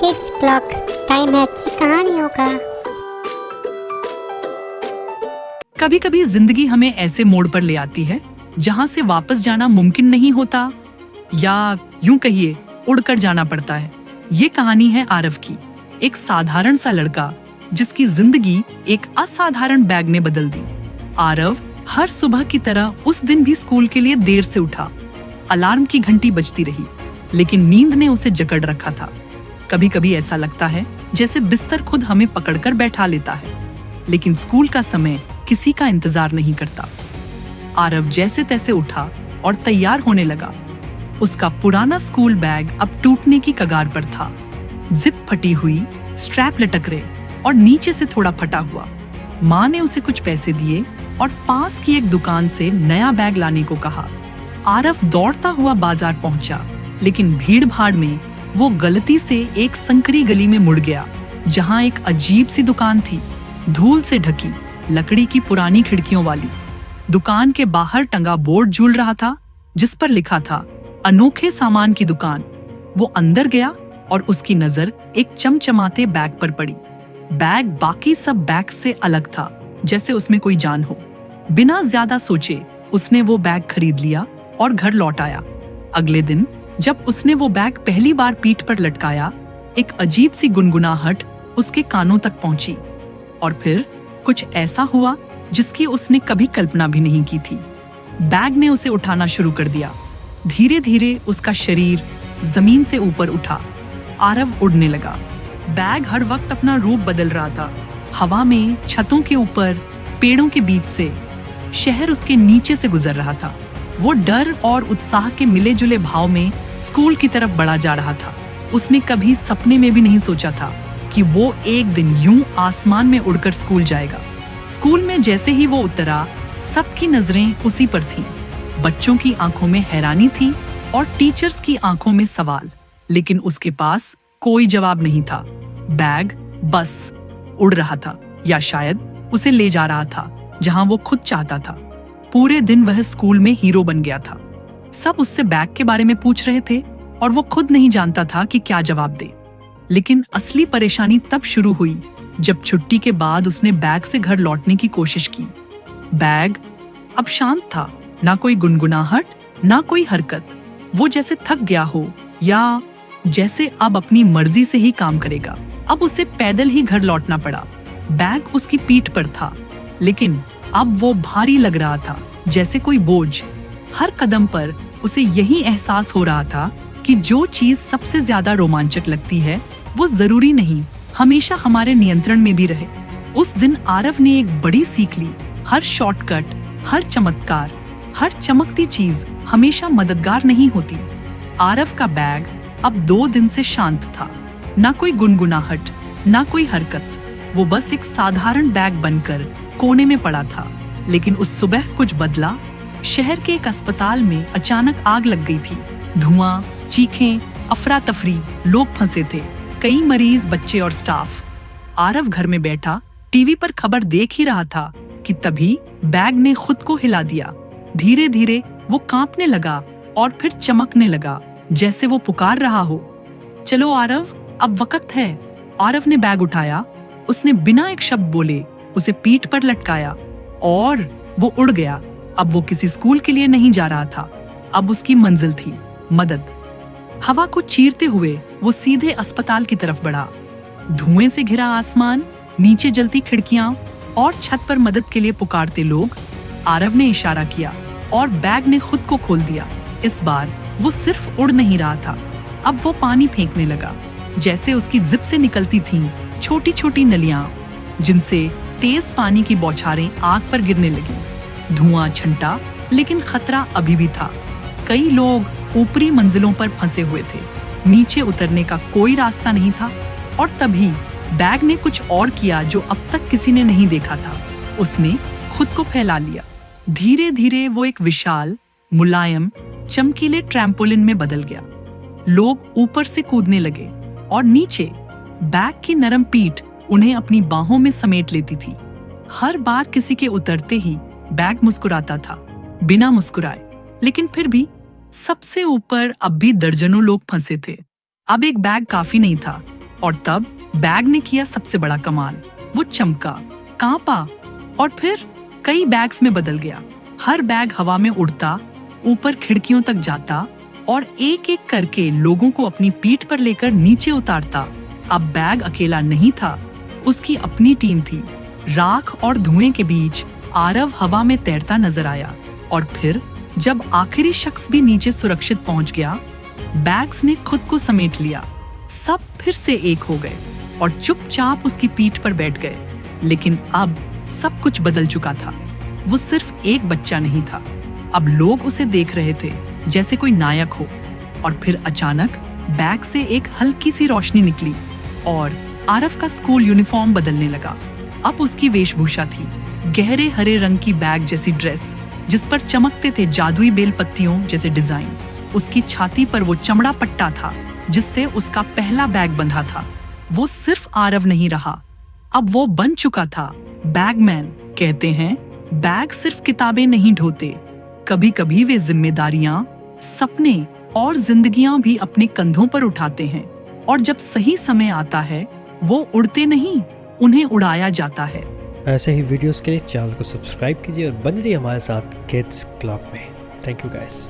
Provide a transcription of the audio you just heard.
Kids clock, time है अच्छी कहानियों का। कभी कभी जिंदगी हमें ऐसे मोड़ पर ले आती है जहां से वापस जाना मुमकिन नहीं होता, या यूं कहिए उड़कर जाना पड़ता है। ये कहानी है आरव की, एक साधारण सा लड़का जिसकी जिंदगी एक असाधारण बैग ने बदल दी। आरव हर सुबह की तरह उस दिन भी स्कूल के लिए देर से उठा। अलार्म की घंटी बजती रही, लेकिन नींद ने उसे जकड़ रखा था। कभी कभी ऐसा लगता है जैसे बिस्तर खुद हमें पकड़कर बैठा लेता है, लेकिन स्कूल का समय किसी का इंतजार नहीं करता। आरव जैसे तैसे उठा और तैयार होने लगा। उसका पुराना स्कूल बैग अब टूटने की कगार पर था। जिप फटी हुई, स्ट्रैप लटक रहे और नीचे से थोड़ा फटा हुआ। माँ ने उसे कुछ पैसे दिए और पास की एक दुकान से नया बैग लाने को कहा। आरव दौड़ता हुआ बाजार पहुंचा, लेकिन भीड़ भाड़ में वो गलती से एक संकरी गली में मुड़ गया, जहां एक अजीब सी दुकान थी, धूल से ढकी, लकड़ी की पुरानी खिड़कियों वाली। दुकान के बाहर टंगा बोर्ड झूल रहा था, जिस पर लिखा था अनोखे सामान की दुकान। वो अंदर गया और उसकी नजर एक चमचमाते बैग पर पड़ी। बैग बाकी सब बैग से अलग था, जैसे उसमें कोई जान हो। बिना ज्यादा सोचे उसने वो बैग खरीद लिया और घर लौट आया। अगले दिन जब उसने वो बैग पहली बार पीठ पर लटकाया, एक अजीब सी गुनगुनाहट उसके कानों तक पहुंची। और फिर कुछ ऐसा हुआ जिसकी उसने कभी कल्पना भी नहीं की थी। बैग ने उसे उठाना शुरू कर दिया। धीरे धीरे उसका शरीर जमीन से ऊपर उठा। आरव उड़ने लगा। बैग हर वक्त अपना रूप बदल रहा था। हवा में, छतों के ऊपर, पेड़ों के बीच से। शहर उसके नीचे से गुजर रहा था। वो डर और उत्साह के मिले जुले भाव में स्कूल की तरफ बढ़ा जा रहा था। उसने कभी सपने में भी नहीं सोचा था कि वो एक दिन यूं आसमान में उड़कर स्कूल जाएगा। स्कूल में जैसे ही वो उतरा, सबकी नजरें उसी पर थीं। बच्चों की आंखों में हैरानी थी और टीचर्स की आंखों में सवाल, लेकिन उसके पास कोई जवाब नहीं था। बैग बस उड़ रहा था, या शायद उसे ले जा रहा था जहां वो खुद चाहता था। पूरे दिन वह स्कूल में हीरो बन गया था। सब उससे बैग के बारे में पूछ रहे थे और वो खुद नहीं जानता था कि क्या जवाब दे। लेकिन असली परेशानी तब शुरू हुई जब छुट्टी के बाद उसने बैग से घर लौटने की कोशिश की। बैग अब शांत था, ना कोई गुनगुनाहट, ना कोई हरकत। वो जैसे थक गया हो, या जैसे अब अपनी मर्जी से ही काम करेगा। अब उसे पैदल ही घर लौटना पड़ा। बैग उसकी पीठ पर था, लेकिन अब वो भारी लग रहा था, जैसे कोई बोझ। हर कदम पर उसे यही एहसास हो रहा था कि जो चीज सबसे ज्यादा रोमांचक लगती है, वो जरूरी नहीं हमेशा हमारे नियंत्रण में भी रहे। उस दिन आरव ने एक बड़ी सीख ली। हर शॉर्टकट, हर चमत्कार, हर चमकती चीज हमेशा मददगार नहीं होती। आरव का बैग अब 2 दिन से शांत था। ना कोई गुनगुनाहट, ना कोई हरकत। वो बस एक साधारण बैग बनकर कोने में पड़ा था। लेकिन उस सुबह कुछ बदला। शहर के एक अस्पताल में अचानक आग लग गई थी। धुआं, चीखें, अफरा तफरी, लोग फंसे थे, कई मरीज, बच्चे और स्टाफ। आरव घर में बैठा टीवी पर खबर देख ही रहा था कि तभी बैग ने खुद को हिला दिया। धीरे धीरे वो कांपने लगा और फिर चमकने लगा, जैसे वो पुकार रहा हो, चलो आरव, अब वक्त है। आरव ने बैग उठाया। उसने बिना एक शब्द बोले उसे पीठ पर लटकाया और वो उड़ गया। अब वो किसी स्कूल के लिए नहीं जा रहा था, अब उसकी मंजिल थी मदद। हवा को चीरते हुए वो सीधे अस्पताल की तरफ बढ़ा। धुएं से घिरा आसमान, नीचे जलती खिड़कियां और छत पर मदद के लिए पुकारते लोग। आरव ने इशारा किया और बैग ने खुद को खोल दिया। इस बार वो सिर्फ उड़ नहीं रहा था, अब वो पानी फेंकने लगा। जैसे उसकी जिप से निकलती थीं छोटी छोटी नलियां, जिनसे तेज पानी की बौछारें आग पर गिरने लगी। धुआं छंटा, लेकिन खतरा अभी भी था। कई लोग ऊपरी मंजिलों पर फंसे हुए थे, नीचे उतरने का कोई रास्ता नहीं था। और तभी बैग ने कुछ और किया जो अब तक किसी ने नहीं देखा था। उसने खुद को फैला लिया। धीरे धीरे वो एक विशाल, मुलायम, चमकीले ट्रैम्पोलिन में बदल गया। लोग ऊपर से कूदने लगे और नीचे बैग की नरम पीठ उन्हें अपनी बाहों में समेट लेती थी। हर बार किसी के उतरते ही बैग मुस्कुराता था, बिना मुस्कुराए। लेकिन फिर भी सबसे ऊपर अब भी दर्जनों लोग फंसे थे। अब एक बैग काफी नहीं था, और तब बैग ने किया सबसे बड़ा कमाल। वो चमका, कांपा और फिर कई बैग्स में बदल गया। हर बैग हवा में उड़ता, ऊपर खिड़कियों तक जाता और एक एक करके लोगों को अपनी पीठ पर लेकर नीचे उतारता। अब बैग अकेला नहीं था, उसकी अपनी टीम थी। राख और धुएं के बीच आरव हवा में तैरता नजर आया और फिर जब आखिरी शख्स भी नीचे सुरक्षित पहुंच गया, बैग्स ने खुद को समेट लिया। सब फिर से एक हो गए और चुपचाप उसकी पीठ पर बैठ गए। लेकिन अब सब कुछ बदल चुका था। वो सिर्फ एक बच्चा नहीं था, अब लोग उसे देख रहे थे जैसे कोई नायक हो। और फिर अचानक बैग से एक हल्की सी रोशनी निकली और आरव का स्कूल यूनिफॉर्म बदलने लगा। अब उसकी वेशभूषा थी गहरे हरे रंग की बैग जैसी ड्रेस, जिस पर चमकते थे जादुई बेल पत्तियों जैसे डिजाइन। उसकी छाती पर वो चमड़ा पट्टा था जिससे उसका पहला बैग बंधा था। वो सिर्फ आरव नहीं रहा, अब वो बन चुका था बैगमैन। कहते हैं बैग सिर्फ किताबें नहीं ढोते, कभी कभी वे जिम्मेदारियां, सपने और जिंदगियां भी अपने कंधों पर उठाते हैं। और जब सही समय आता है, वो उड़ते नहीं, उन्हें उड़ाया जाता है। ऐसे ही वीडियोस के लिए चैनल को सब्सक्राइब कीजिए और बने रहिए हमारे साथ किड्स क्लब में। Thank you guys.